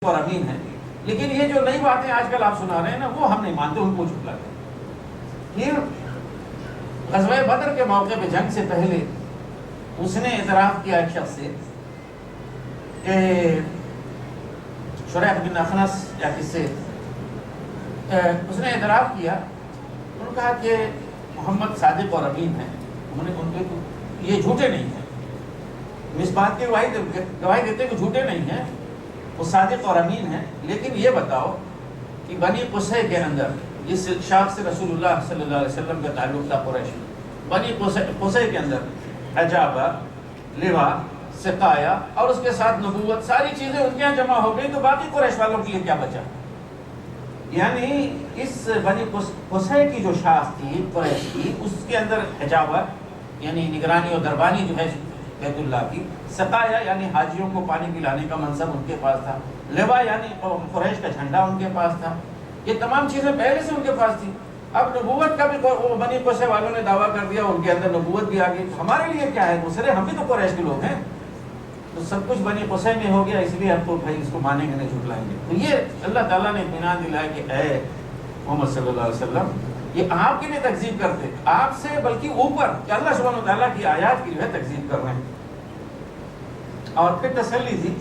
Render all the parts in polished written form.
اور امین ہے، لیکن یہ جو نئی باتیں آج کل آپ سنا رہے ہیں نا، وہ ہم نہیں مانتے، ان کو جھٹلاتے ہیں۔ پھر غزوہ بدر کے موقع پہ جنگ سے پہلے اس نے اعتراف کیا ایک شخص سے کہ شریح بن اخنس یا کس سے اس نے اعتراف کیا، انہوں نے کہا کہ محمد صادق اور امین ہیں، انہوں نے ان کے یہ جھوٹے نہیں ہیں، اس بات کی گواہی دیتے کہ جھوٹے نہیں ہیں، وہ صادق اور امین ہیں، لیکن یہ بتاؤ کہ بنی قصے کے اندر جس شاخ سے رسول اللہ صلی اللہ علیہ وسلم کا تعلق تھا، قریش، بنی قصے کے اندر حجابہ، لوا، سقایا اور اس کے ساتھ نبوت، ساری چیزیں ان کے یہاں جمع ہو گئی، تو باقی قریش والوں کے لیے کیا بچا؟ یعنی اس بنی قصے کی جو شاخ تھی قریش کی، اس کے اندر حجابہ یعنی نگرانی اور دربانی جو ہے بیت اللہ کی، سقایا یعنی حاجیوں کو پانی پلانے کا منصب ان کے پاس تھا، لوا یعنی قریش کا جھنڈا ان کے پاس تھا، یہ تمام چیزیں پہلے سے ان کے پاس تھی۔ اب نبوت کا بھی وہ بنی قصے والوں نے دعویٰ کر دیا، ان کے اندر نبوت بھی آ گئی، ہمارے لیے کیا ہے دوسرے، ہم بھی تو قریش کے لوگ ہیں، تو سب کچھ بنی قصے میں ہو گیا، اس لیے ہم تو بھائی اس کو مانیں گے نہیں، جھٹلائیں گے۔ تو یہ اللہ تعالیٰ نے اطمینان دلایا کہ اے محمد صلی اللہ علیہ وسلم، یہ آپ کی نہیں تکذیب کرتے، آپ سے بلکہ اوپر کہ اللہ سبحانہ و تعالیٰ کی آیات کی جو ہے تکذیب کر رہے ہیں۔ اور پھر تسلی دی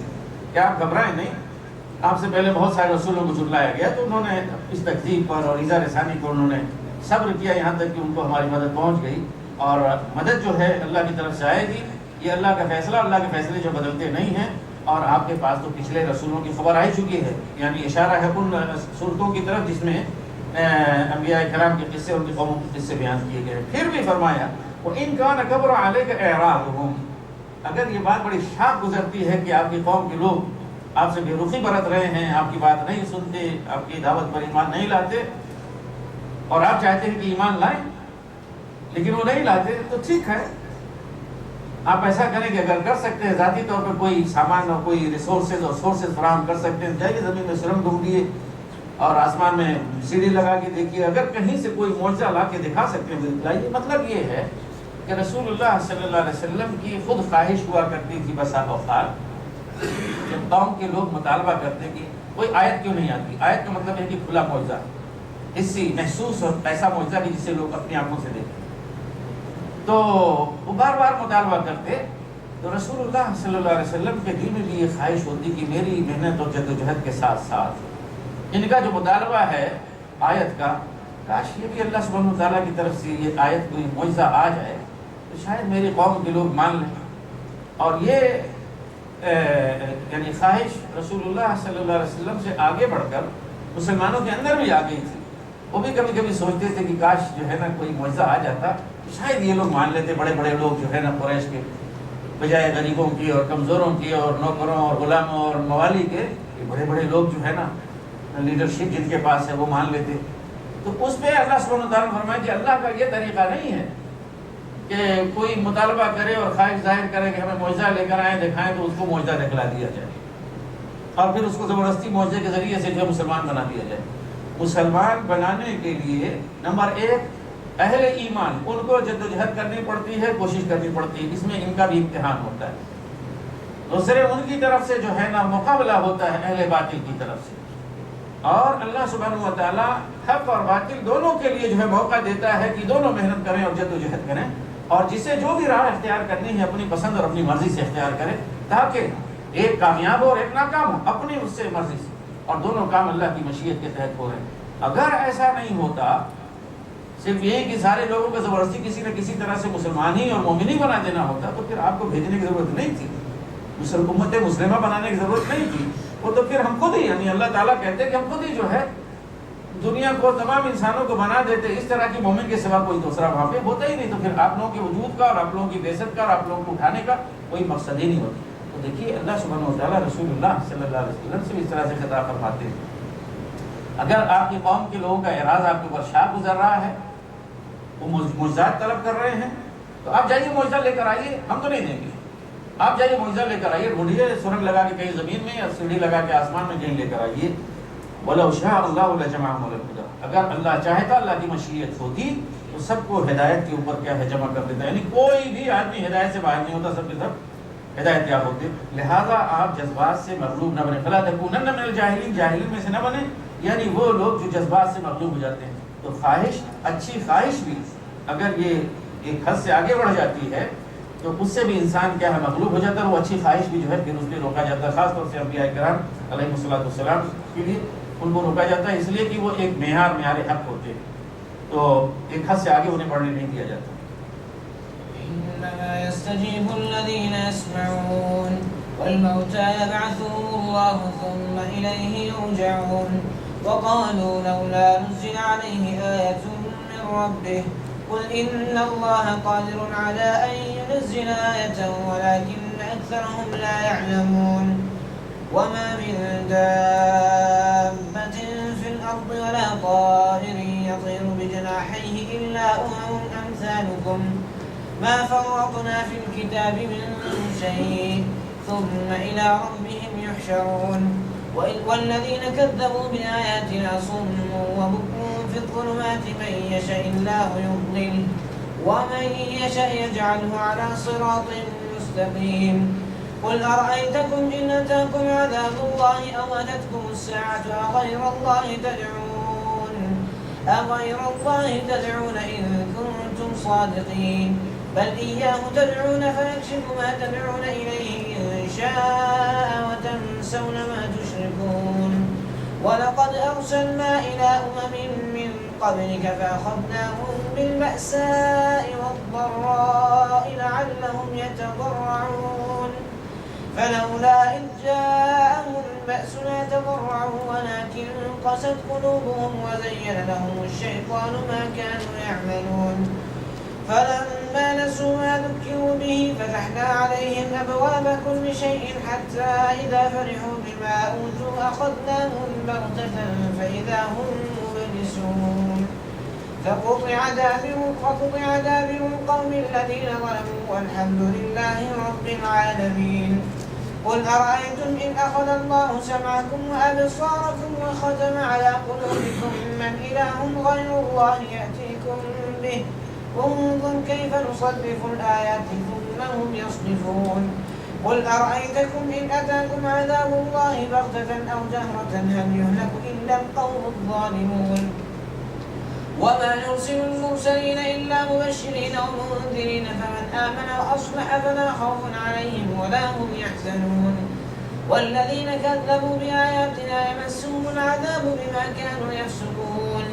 کہ آپ گھبرائیں نہیں، آپ سے پہلے بہت سارے رسولوں کو جھٹلایا گیا، تو انہوں نے اس تکذیب پر اور ایذا رسانی کو انہوں نے صبر کیا، یہاں تک کہ ان کو ہماری مدد پہنچ گئی، اور مدد جو ہے اللہ کی طرف سے آئے گی، یہ اللہ کا فیصلہ، اللہ کے فیصلے جو بدلتے نہیں ہیں، اور آپ کے پاس تو پچھلے رسولوں کی خبر آئی چکی ہے، یعنی اشارہ ہے ان صورتوں کی طرف جس میں انبیاء کرام کے قصے، ان کی قوموں کے قصے بیان کیے گئے۔ پھر بھی فرمایا وَإِن كَانَ كَبُرَ عَلَيْكَ إِعْرَاضُهُمْ، اگر یہ بات بڑی شاق گزرتی ہے کہ آپ کی قوم کے لوگ آپ سے بے رخی برت رہے ہیں، آپ کی بات نہیں سنتے، آپ کی دعوت پر ایمان نہیں لاتے، اور آپ چاہتے ہیں کہ ایمان لائیں لیکن وہ نہیں لاتے، تو ٹھیک ہے، آپ ایسا کریں کہ اگر کر سکتے ہیں ذاتی طور پر کوئی سامان اور کوئی ریسورسز اور سورسز فراہم کر سکتے ہیں، جائیے زمین میں سرنگ ڈھونڈیے اور آسمان میں سیڑھی لگا کے دیکھیے، اگر کہیں سے کوئی معجزہ لا کے دکھا سکتے ہیں دکھلائیے۔ مطلب یہ ہے کہ رسول اللہ صلی اللہ علیہ وسلم کی خود خواہش ہوا کرتی تھی بسا اوقات، جب قوم کے لوگ مطالبہ کرتے کہ کوئی آیت کیوں نہیں آتی، آیت کا مطلب ہے کہ کھلا معجزہ، حسی محسوس اور ایسا معجزہ کہ جسے لوگ اپنی آنکھوں سے دیکھیں، تو وہ بار بار مطالبہ کرتے، تو رسول اللہ صلی اللہ علیہ وسلم کے دل میں بھی یہ خواہش ہوتی کہ میری محنت اور جدوجہد کے ساتھ ساتھ ان کا جو مطالبہ ہے آیت کا، کاش یہ بھی اللہ سبحانہ وتعالیٰ کی طرف سے یہ آیت کوئی معجزہ آ جائے تو شاید میری قوم کے لوگ مان لیں۔ اور یہ یعنی خواہش رسول اللہ صلی اللہ علیہ وسلم سے آگے بڑھ کر مسلمانوں کے اندر بھی آ گئی تھی، وہ بھی کبھی کبھی سوچتے تھے کہ کاش جو ہے نا کوئی معجزہ آ جاتا تو شاید یہ لوگ مان لیتے، بڑے بڑے لوگ جو ہے نا قریش کے بجائے غریبوں کی اور کمزوروں کی اور نوکروں اور غلاموں اور موالی کے، یہ بڑے بڑے لوگ جو ہے نا لیڈرشپ جن کے پاس ہے وہ مان لیتے۔ تو اس پہ اللہ سبحانہ وتعالیٰ نے فرمایا کہ اللہ کا یہ طریقہ نہیں ہے کہ کوئی مطالبہ کرے اور خواہش ظاہر کرے کہ ہمیں معجزہ لے کر آئیں دکھائیں تو اس کو معجزہ دکھلا دیا جائے اور پھر اس کو زبردستی معجزے کے ذریعے سے جو مسلمان بنا دیا جائے۔ مسلمان بنانے کے لیے نمبر ایک اہل ایمان، ان کو جدوجہد کرنی پڑتی ہے، کوشش کرنی پڑتی ہے، اس میں ان کا بھی امتحان ہوتا ہے۔ دوسرے ان کی طرف سے جو ہے نا مقابلہ ہوتا ہے اہل باطل کی طرف سے، اور اللہ سبحانہ و تعالیٰ حق اور باطل دونوں کے لیے جو ہے موقع دیتا ہے کہ دونوں محنت کریں اور جدوجہد کریں، اور جسے جو بھی راہ اختیار کرنی ہے اپنی پسند اور اپنی مرضی سے اختیار کرے، تاکہ ایک کامیاب ہو اور ایک ناکام ہو اپنی اس سے مرضی سے، اور دونوں کام اللہ کی مشیت کے تحت ہو رہے ہیں۔ اگر ایسا نہیں ہوتا، صرف یہی کہ سارے لوگوں کو زبردستی کسی نہ کسی طرح سے مسلمان ہی اور مومن ہی بنا دینا ہوتا، تو پھر آپ کو بھیجنے کی ضرورت نہیں تھی، امت مسلمہ بنانے کی ضرورت نہیں تھی، وہ تو پھر ہم خود ہی، یعنی اللہ تعالیٰ کہتے ہیں کہ ہم خود ہی جو ہے دنیا کو، تمام انسانوں کو بنا دیتے، اس طرح کی مومن کے سوا کوئی دوسرا وہاں پہ ہوتا ہی نہیں، تو پھر آپ لوگوں کے وجود کا اور آپ لوگوں کی بعثت کا اور آپ لوگوں کو اٹھانے کا کوئی مقصد ہی نہیں ہوتا۔ تو دیکھیے اللہ سبحانہ و تعالیٰ رسول اللہ صلی اللہ علیہ وسلم سے اس طرح سے خطاب فرماتے ہیں، اگر آپ کی قوم کے لوگوں کا اعراض آپ کے اوپر شاق گزر رہا ہے، وہ معجزات طلب کر رہے ہیں، تو آپ جائیے معجزہ لے کر آئیے، ہم تو نہیں دیں گے، آپ جائیے معجزہ لے کر آئیے، ڈھونڈیے سرنگ لگا کے کہیں زمین میں یا سیڑھی لگا کے آسمان میں کہیں لے کر آئیے۔ وَلَوْ شَاءَ اللَّهُ لَجَمَعَهُمْ عَلَى الْهُدَىٰ، اگر اللہ چاہتا، اللہ کی مشیت ہوتی تو سب کو ہدایت کے اوپر کیا ہے جمع کر دیتا، یعنی کوئی بھی آدمی ہدایت سے باہر نہیں ہوتا، سب کے سب ہدایت یاب ہوتے ہیں۔ لہٰذا آپ جذبات سے مغلوب نہ بنے، فلا تکونن من الجاہلین، جاہلین میں سے نہ بنے، یعنی وہ لوگ جو جذبات سے مغلوب ہو جاتے ہیں۔ تو خواہش، اچھی خواہش بھی اگر یہ ایک حد سے آگے بڑھ جاتی ہے تو اس سے بھی انسان کیا ہے مغلوب ہو جاتا ہے، وہ اچھی خواہش بھی جو ہے پھر اس پہ روکا جاتا ہے، خاص طور سے انبیاء کرام علیہ الصلوۃ والسلام کے لیے ان کو روکا جاتا ہے، اس لیے کہ وہ ایک معیار حق ہوتے ہیں، تو ایک حد سے آگے انہیں بڑھنے نہیں دیا جاتا۔ إنما يستجيب الذين يسمعون والموتى يبعثهم الله ثم إليه يرجعون وقالوا لولا نزل عليه آية من ربه قل إن الله قادر على أن ينزل آية ولكن أكثرهم لا يعلمون وما من دابة في الأرض ولا طائر يطير بجناحيه إلا أمم أمثالكم ما فرطنا في الكتاب من شيء ثم إلى ربهم يحشرون والذين كذبوا بآياتنا صم وبكم في الظلمات من يشاء الله يضلل ومن يشاء يجعله على صراط مستقيم قل أرأيتكم إن أتاكم عذاب الله أو أتتكم الساعة أغير الله تدعون إن كنتم صادقين بل إياه تدعون فيكشف ما تدعون إليه إن شاء وتنسون ما تشركون ولقد أرسلنا إلى أمم من قبلك فأخذناهم بالبأساء والضراء لعلهم يتضرعون فلولا إذ جاءهم بأسنا تضرعوا ولكن قست قلوبهم وزين لهم الشيطان ما كانوا يعملون فلما نسوا ما ذكروا به فتحنا عليهم أبواب كل شيء حتى إذا فرحوا بما أوتوا أخذناهم بغتة فإذا هم مبلسون فقطع دابر القوم الذين ظلموا والحمد لله رب العالمين قل أرأيتم إن أخذ الله سمعكم وأبصاركم وختم على قلوبكم من إله غير الله يأتيكم به انظر كيف نصرف الآيات ثم هم يصدفون قل أرأيتكم إن أتاكم عذاب الله بغتة أو جهرة هل يهلك إلا القوم الظالمون وما نرسل المرسلين إلا مبشرين ومنذرين فمن آمن وأصلح فلا خوف عليهم ولا هم يحزنون والذين كذبوا بآياتنا يمسهم العذاب بما كانوا يفسقون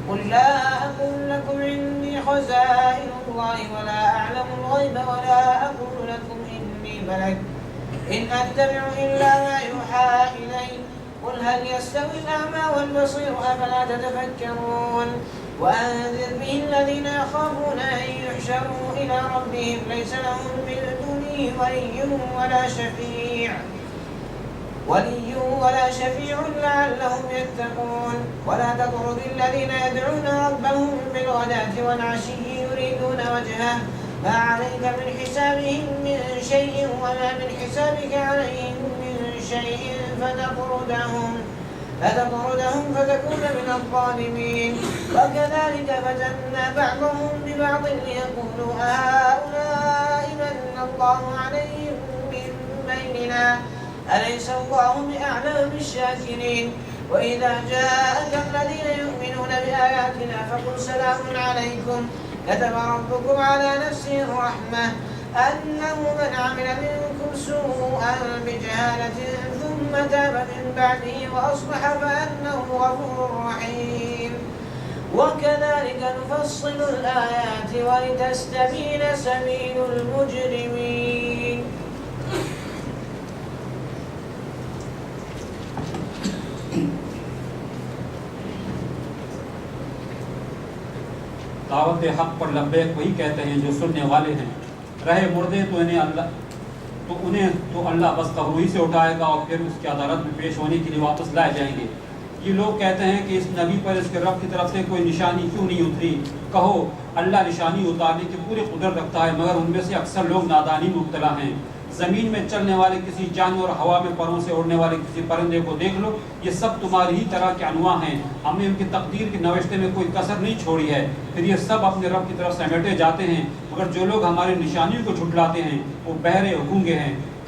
قل لا أقول لكم عندي خزائن الله ولا أعلم الغيب ولا أقول لكم إني ملك إن أتبع إلا ما يوحى إلي قل هل يستوي الأعمى والبصير أفلا تتفكرون وأنذر به الذين يخافون أن يحشروا إلى ربهم ليس لهم من دونه ولي ولا شفيع لعلهم يتقون ولا تطرد الذين يدعون ربهم بالغداة والعشي يريدون وجهه ما عليك من حسابهم من شيء وما من حسابك عليهم من شيء فتطردهم فتكون من الظالمين وكذلك فتنا بعضهم ببعض ليقولوا هؤلاء من الله عليهم من بيننا أليس الله بأعلم بالشاكرين وإذا جاءك الذين يؤمنون بآياتنا فقل سلام عليكم كتب ربكم على نفسه الرحمة أنه من عمل منكم سوءا بجهالة ثم تاب من بعده وأصلح فأنه غفور رحيم وكذلك نفصل الآيات ولتستبين سبيل المجرمين دعوت حق پر لبیک وہی کہتے ہیں جو سننے والے ہیں، رہے مردے تو انہیں اللہ بس قبروئی سے اٹھائے گا اور پھر اس کی عدالت میں پیش ہونے کے لیے واپس لائے جائیں گے۔ یہ لوگ کہتے ہیں کہ اس نبی پر اس کے رب کی طرف سے کوئی نشانی کیوں نہیں اتری؟ کہو اللہ نشانی اتارنے کی پوری قدرت رکھتا ہے، مگر ان میں سے اکثر لوگ نادانی میں مبتلا ہیں۔ زمین میں چلنے والے کسی جانور، ہوا میں پروں سے اڑنے والے کسی پرندے کو دیکھ لو، یہ سب تمہاری ہی طرح کے انواع ہیں، ہم نے ان کی تقدیر کی نوشتے میں کوئی کسر نہیں چھوڑی ہے، پھر یہ سب اپنے رب کی طرف سمیٹے جاتے ہیں، مگر جو لوگ ہماری نشانیوں کو جھٹلاتے ہیں وہ بہرے گونگے ہیں،